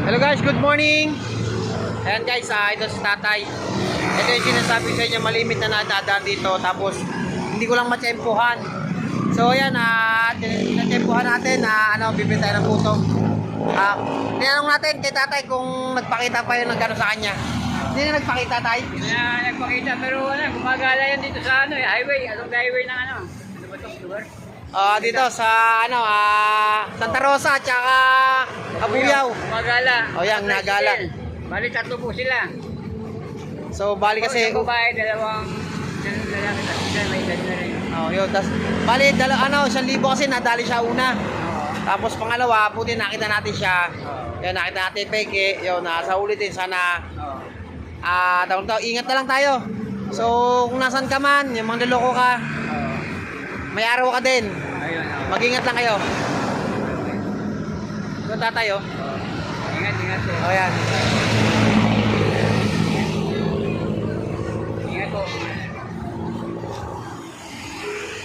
Hello guys, good morning. Ayan guys, ito si tatay. Ito yung sinasabi sa inyo, malimit na nadadaan dito. Tapos, hindi ko lang matsempohan. So ayan, natsempohan natin na bibili tayo ng puto. Tinanong natin kay tatay kung nagpakita pa yun ng gano'n sa kanya. Hindi na nagpakita tayo? Nagpakita, pero gumagala yan dito sa highway, along the highway ng ano ba itong lugar? Dito sa Santa Rosa at saka Kabuyaw. Gumagala. O yan, nagala. Bali, tatlo po sila. So bali kasi Isang babae, dalawang lalaki, tatlo sila, may edad na rin. yun, tas bali 1,000 kasi nadali siya una. Tapos pangalawa, puti nakita natin siya. Yan, nakita natin peke. Yun, nasa ulitin sana. Ingat na lang tayo. So, kung nasan ka man, yung mga naloko ka, may araw ka din. Ayun, Mag-ingat lang kayo. Ito tatay, Ingat po. O yan.